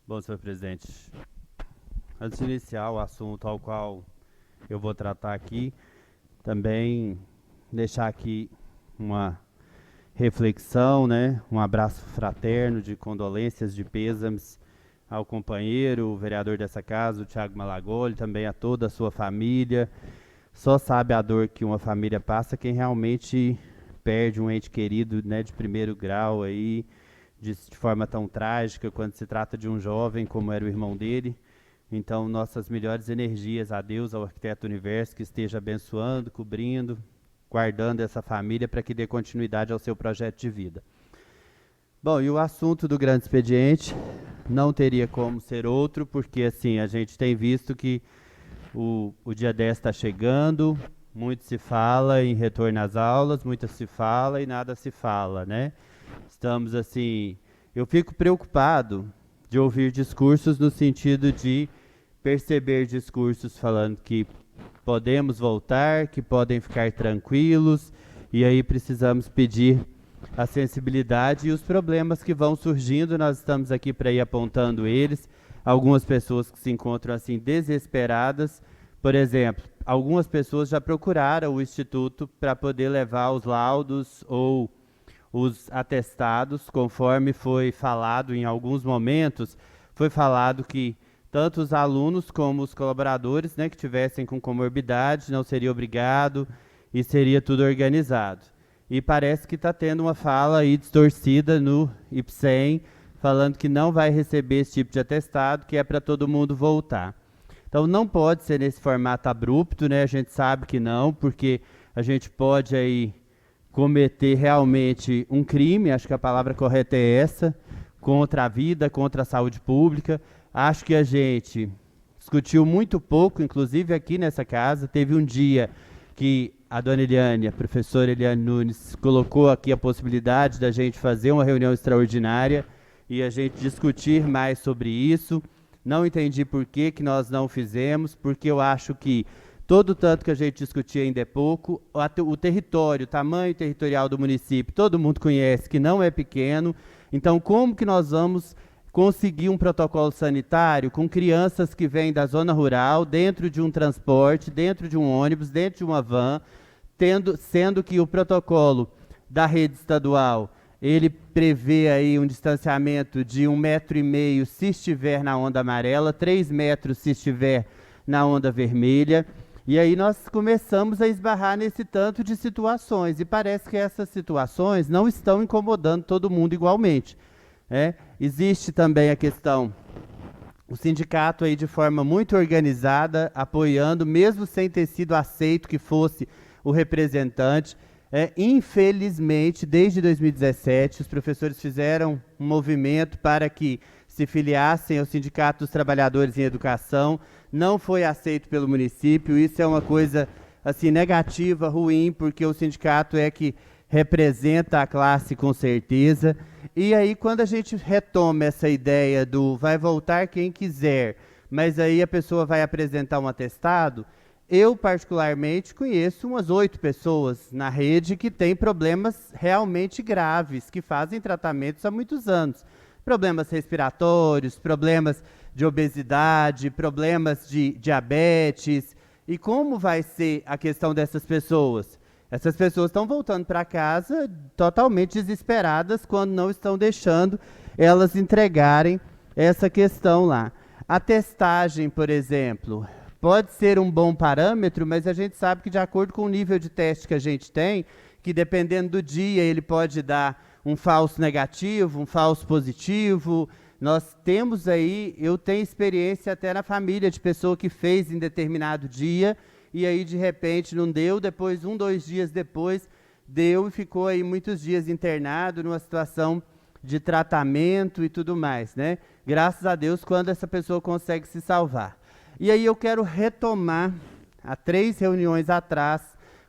Bom, senhor presidente, antes de iniciar o assunto ao qual eu vou tratar aqui, também deixar aqui uma reflexão, né? Um abraço fraterno de condolências, de pêsames ao companheiro, o vereador dessa casa, o Thiago Malagoli, também a toda a sua família. Só sabe a dor que uma família passa quem realmente perde um ente querido, né, de primeiro grau aí, de forma tão trágica, quando se trata de um jovem como era o irmão dele. Então, nossas melhores energias a Deus, ao arquiteto do universo, que esteja abençoando, cobrindo, guardando essa família para que dê continuidade ao seu projeto de vida. Bom, e o assunto do grande expediente não teria como ser outro, porque assim, a gente tem visto que o dia 10 está chegando, muito se fala em retorno às aulas, muito se fala e nada se fala, né? Estamos assim, eu fico preocupado de ouvir discursos no sentido de perceber discursos falando que podemos voltar, que podem ficar tranquilos, e aí precisamos pedir a sensibilidade e os problemas que vão surgindo, nós estamos aqui para ir apontando eles. Algumas pessoas que se encontram assim desesperadas, por exemplo, algumas pessoas já procuraram o Instituto para poder levar os laudos ou os atestados, conforme foi falado em alguns momentos, foi falado que tanto os alunos como os colaboradores, né, que tivessem com comorbidade, não seria obrigado e seria tudo organizado. E parece que está tendo uma fala aí distorcida no IPSEM, falando que não vai receber esse tipo de atestado, que é para todo mundo voltar. Então não pode ser nesse formato abrupto, né? A gente sabe que não, porque a gente pode aí cometer realmente um crime, acho que a palavra correta é essa, contra a vida, contra a saúde pública. Acho que a gente discutiu muito pouco, inclusive aqui nessa casa. Teve um dia que a dona Eliane, a professora Eliane Nunes, colocou aqui a possibilidade da gente fazer uma reunião extraordinária e a gente discutir mais sobre isso. Não entendi por que nós não fizemos, porque eu acho que todo o tanto que a gente discutia ainda é pouco. O território, o tamanho territorial do município, todo mundo conhece que não é pequeno. Então, como que nós vamos conseguir um protocolo sanitário com crianças que vêm da zona rural, dentro de um transporte, dentro de um ônibus, dentro de uma van, sendo que o protocolo da rede estadual, ele prevê aí um distanciamento de 1,5 m se estiver na onda amarela, 3 metros se estiver na onda vermelha. E aí nós começamos a esbarrar nesse tanto de situações, e parece que essas situações não estão incomodando todo mundo igualmente. Existe também a questão, o sindicato aí de forma muito organizada, apoiando, mesmo sem ter sido aceito que fosse o representante. Infelizmente, desde 2017, os professores fizeram um movimento para que se filiassem ao Sindicato dos Trabalhadores em Educação, não foi aceito pelo município. Isso é uma coisa assim negativa, ruim, porque o sindicato é que representa a classe com certeza. E aí, quando a gente retoma essa ideia do vai voltar quem quiser, mas aí a pessoa vai apresentar um atestado, eu particularmente conheço umas 8 pessoas na rede que têm problemas realmente graves, que fazem tratamentos há muitos anos. Problemas respiratórios, problemas de obesidade, problemas de diabetes. E como vai ser a questão dessas pessoas? Essas pessoas estão voltando para casa totalmente desesperadas quando não estão deixando elas entregarem essa questão lá. A testagem, por exemplo, pode ser um bom parâmetro, mas a gente sabe que de acordo com o nível de teste que a gente tem, que dependendo do dia ele pode dar um falso negativo, um falso positivo. Nós temos aí, eu tenho experiência até na família de pessoa que fez em determinado dia, e aí de repente não deu, depois 2 dias depois deu e ficou aí muitos dias internado numa situação de tratamento e tudo mais, né? Graças a Deus quando essa pessoa consegue se salvar. E aí eu quero retomar, há 3 reuniões atrás,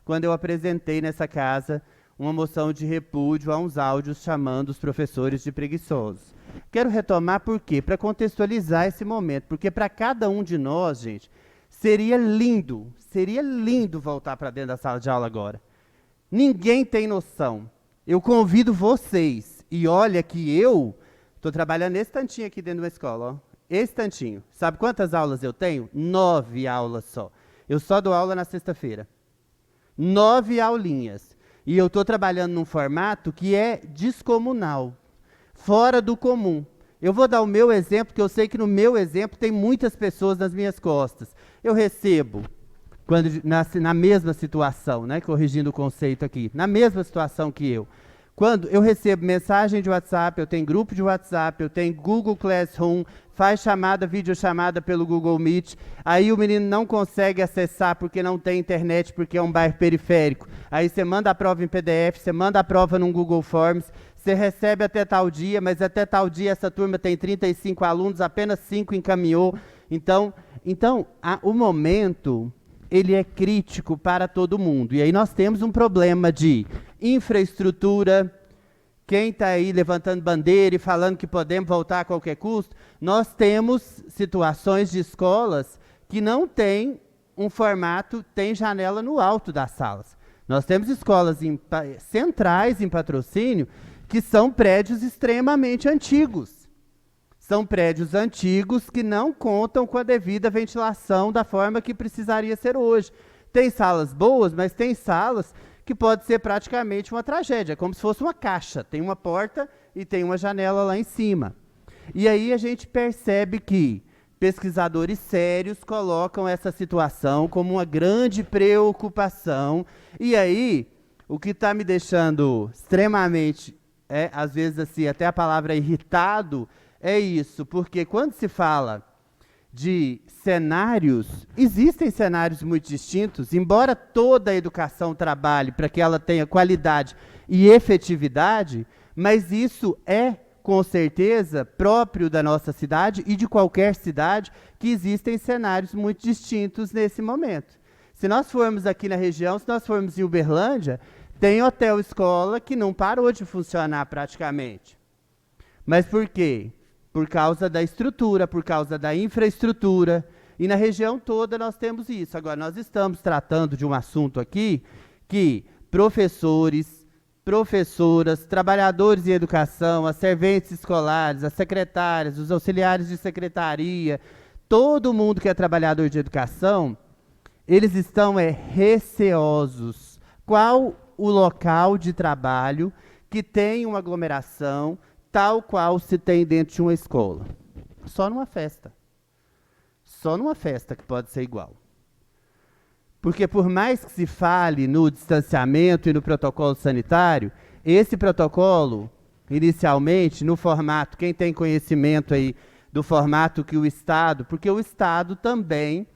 quando eu apresentei nessa casa uma moção de repúdio a uns áudios chamando os professores de preguiçosos. Quero retomar por quê? Para contextualizar esse momento, porque para cada um de nós, gente, seria lindo voltar para dentro da sala de aula agora. Ninguém tem noção. Eu convido vocês, e olha que eu estou trabalhando nesse tantinho aqui dentro de uma escola, ó. esse tantinho. Sabe quantas aulas eu tenho? 9 aulas só. Eu só dou aula na sexta-feira. 9 aulinhas. E eu estou trabalhando num formato que é descomunal, fora do comum. Eu vou dar o meu exemplo, porque eu sei que no meu exemplo tem muitas pessoas nas minhas costas. Eu recebo, na mesma situação, né, corrigindo o conceito aqui, na mesma situação que eu. Quando eu recebo mensagem de WhatsApp, eu tenho grupo de WhatsApp, eu tenho Google Classroom, faz chamada, videochamada pelo Google Meet, aí o menino não consegue acessar porque não tem internet, porque é um bairro periférico. Aí você manda a prova em PDF, você manda a prova num Google Forms, você recebe até tal dia, mas até tal dia essa turma tem 35 alunos, apenas 5 encaminhou. Então o momento, ele é crítico para todo mundo. E aí nós temos um problema de infraestrutura. Quem está aí levantando bandeira e falando que podemos voltar a qualquer custo, nós temos situações de escolas que não têm um formato, tem janela no alto das salas. Nós temos escolas centrais em Patrocínio que são prédios extremamente antigos. São prédios antigos que não contam com a devida ventilação da forma que precisaria ser hoje. Tem salas boas, mas tem salas que pode ser praticamente uma tragédia, como se fosse uma caixa. Tem uma porta e tem uma janela lá em cima. E aí a gente percebe que pesquisadores sérios colocam essa situação como uma grande preocupação. E aí, o que está me deixando extremamente, às vezes assim, até a palavra irritado, é isso, porque quando se fala de cenários, existem cenários muito distintos, embora toda a educação trabalhe para que ela tenha qualidade e efetividade, mas isso é, com certeza, próprio da nossa cidade e de qualquer cidade, que existem cenários muito distintos nesse momento. Se nós formos aqui na região, se nós formos em Uberlândia, tem hotel-escola que não parou de funcionar praticamente. Mas por quê? Por causa da estrutura, por causa da infraestrutura. E na região toda nós temos isso. Agora, nós estamos tratando de um assunto aqui que professores, professoras, trabalhadores em educação, as serventes escolares, as secretárias, os auxiliares de secretaria, todo mundo que é trabalhador de educação, eles estão receosos. Qual o local de trabalho que tem uma aglomeração tal qual se tem dentro de uma escola? Só numa festa. Só numa festa que pode ser igual. Porque por mais que se fale no distanciamento e no protocolo sanitário, esse protocolo, inicialmente, no formato, quem tem conhecimento aí do formato que o Estado, porque o Estado também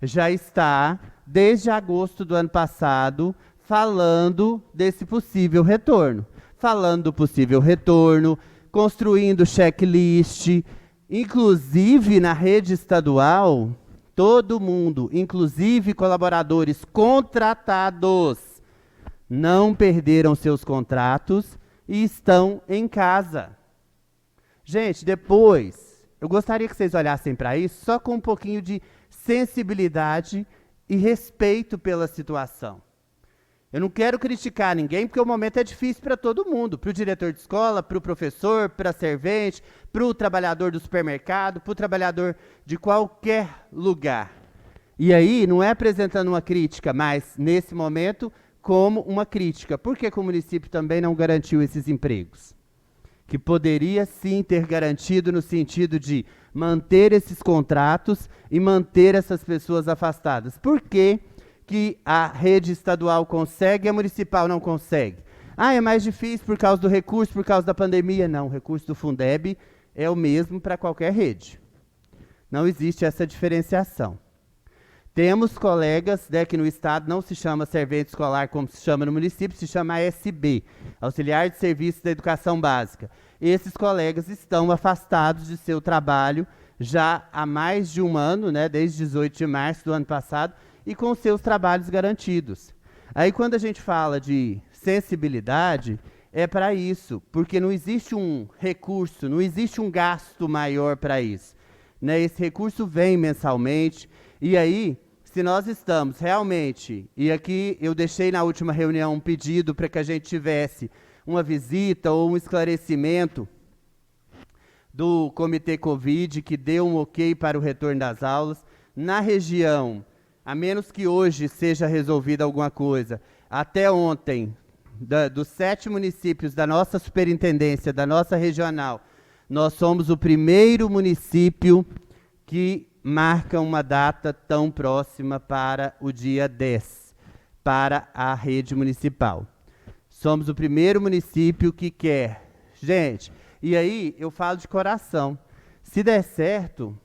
já está, desde agosto do ano passado, falando desse possível retorno. Falando do possível retorno, construindo checklist, inclusive na rede estadual, todo mundo, inclusive colaboradores contratados, não perderam seus contratos e estão em casa. Gente, depois, eu gostaria que vocês olhassem para isso só com um pouquinho de sensibilidade e respeito pela situação. Eu não quero criticar ninguém, porque o momento é difícil para todo mundo, para o diretor de escola, para o professor, para a servente, para o trabalhador do supermercado, para o trabalhador de qualquer lugar. E aí, não é apresentando uma crítica, mas, nesse momento, como uma crítica. Por que o município também não garantiu esses empregos? Que poderia, sim, ter garantido no sentido de manter esses contratos e manter essas pessoas afastadas. Por quê? Que a rede estadual consegue e a municipal não consegue? É mais difícil por causa do recurso, por causa da pandemia. Não, o recurso do Fundeb é o mesmo para qualquer rede. Não existe essa diferenciação. Temos colegas, que no estado não se chama servente escolar como se chama no município, se chama ASB, Auxiliar de Serviços da Educação Básica. Esses colegas estão afastados de seu trabalho já há mais de um ano, desde 18 de março do ano passado, e com seus trabalhos garantidos. Aí quando a gente fala de sensibilidade, é para isso, porque não existe um recurso, não existe um gasto maior para isso. Esse recurso vem mensalmente, e aí, se nós estamos realmente, e aqui eu deixei na última reunião um pedido para que a gente tivesse uma visita ou um esclarecimento do Comitê Covid, que deu um ok para o retorno das aulas. Na região, a menos que hoje seja resolvida alguma coisa, até ontem, dos 7 municípios da nossa superintendência, da nossa regional, nós somos o primeiro município que marca uma data tão próxima para o dia 10, para a rede municipal. Somos o primeiro município que quer. Gente, e aí eu falo de coração. Se der certo,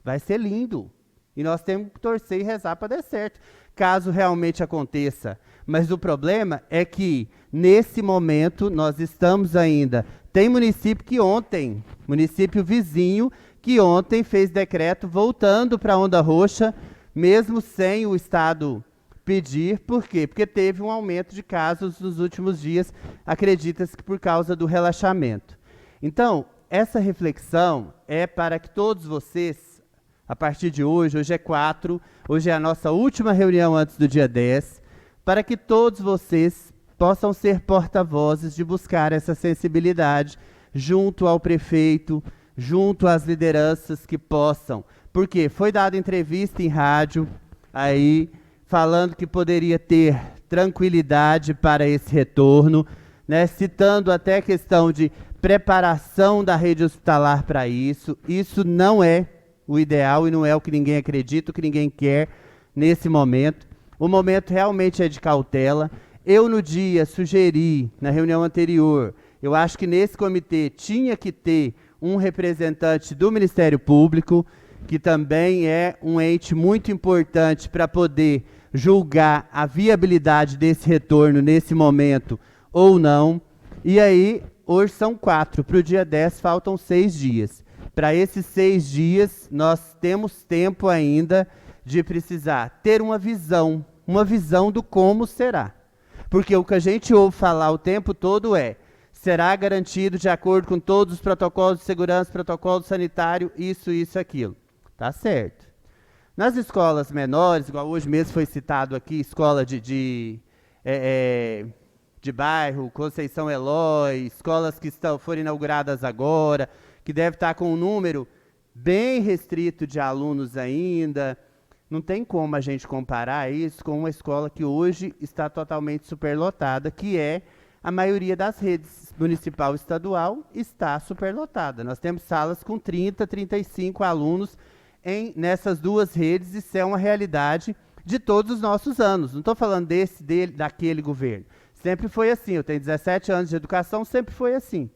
vai ser lindo. E nós temos que torcer e rezar para dar certo, caso realmente aconteça. Mas o problema é que, nesse momento, nós estamos ainda... Tem município que ontem, município vizinho, que ontem fez decreto voltando para a onda roxa, mesmo sem o Estado pedir. Por quê? Porque teve um aumento de casos nos últimos dias, acredita-se que por causa do relaxamento. Então, essa reflexão é para que todos vocês, a partir de hoje é 4, hoje é a nossa última reunião antes do dia 10, para que todos vocês possam ser porta-vozes de buscar essa sensibilidade junto ao prefeito, junto às lideranças que possam. Porque foi dada entrevista em rádio, aí, falando que poderia ter tranquilidade para esse retorno, né, citando até a questão de preparação da rede hospitalar para isso. Isso não é o ideal e não é o que ninguém acredita, o que ninguém quer nesse momento. O momento realmente é de cautela. Eu, no dia, sugeri, na reunião anterior, eu acho que nesse comitê tinha que ter um representante do Ministério Público, que também é um ente muito importante para poder julgar a viabilidade desse retorno nesse momento ou não. E aí, hoje são 4, para o dia 10 faltam 6 dias. Para esses 6 dias, nós temos tempo ainda de precisar ter uma visão do como será. Porque o que a gente ouve falar o tempo todo é: será garantido de acordo com todos os protocolos de segurança, protocolo sanitário, isso, aquilo. Tá certo. Nas escolas menores, igual hoje mesmo foi citado aqui, escola de bairro, Conceição Eloy, escolas que foram inauguradas agora, que deve estar com um número bem restrito de alunos ainda. Não tem como a gente comparar isso com uma escola que hoje está totalmente superlotada, que é a maioria das redes municipal e estadual está superlotada. Nós temos salas com 30, 35 alunos nessas duas redes, isso é uma realidade de todos os nossos anos. Não estou falando daquele governo. Sempre foi assim. Eu tenho 17 anos de educação, sempre foi assim.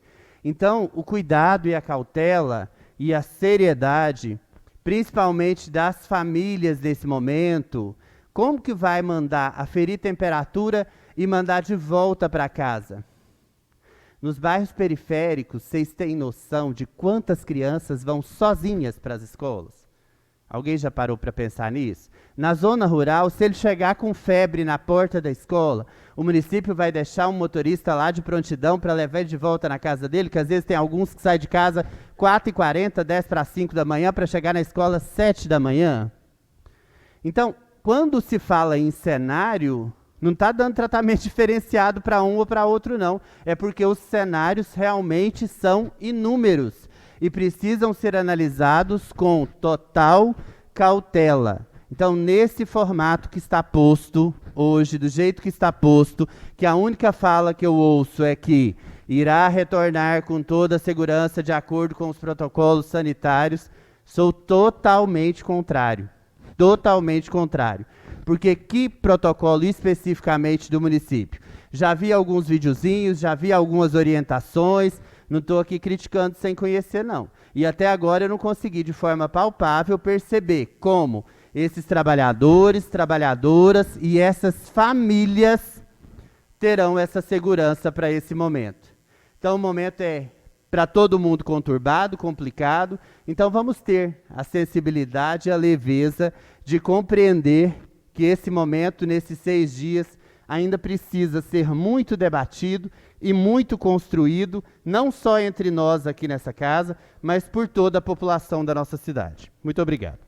Então, o cuidado e a cautela e a seriedade, principalmente das famílias nesse momento, como que vai mandar aferir temperatura e mandar de volta para casa? Nos bairros periféricos, vocês têm noção de quantas crianças vão sozinhas para as escolas? Alguém já parou para pensar nisso? Na zona rural, se ele chegar com febre na porta da escola, o município vai deixar um motorista lá de prontidão para levar ele de volta na casa dele, que às vezes tem alguns que saem de casa 4h40, 10 para 5 da manhã, para chegar na escola 7 da manhã. Então, quando se fala em cenário, não está dando tratamento diferenciado para um ou para outro, não. É porque os cenários realmente são inúmeros e precisam ser analisados com total cautela. Então, nesse formato que está posto hoje, do jeito que está posto, que a única fala que eu ouço é que irá retornar com toda a segurança de acordo com os protocolos sanitários, sou totalmente contrário. Totalmente contrário. Porque que protocolo especificamente do município? Já vi alguns videozinhos, já vi algumas orientações, não estou aqui criticando sem conhecer, não. E até agora eu não consegui, de forma palpável, perceber como esses trabalhadores, trabalhadoras e essas famílias terão essa segurança para esse momento. Então o momento é para todo mundo conturbado, complicado. Então vamos ter a sensibilidade e a leveza de compreender que esse momento, nesses 6 dias, ainda precisa ser muito debatido e muito construído, não só entre nós aqui nessa casa, mas por toda a população da nossa cidade. Muito obrigado.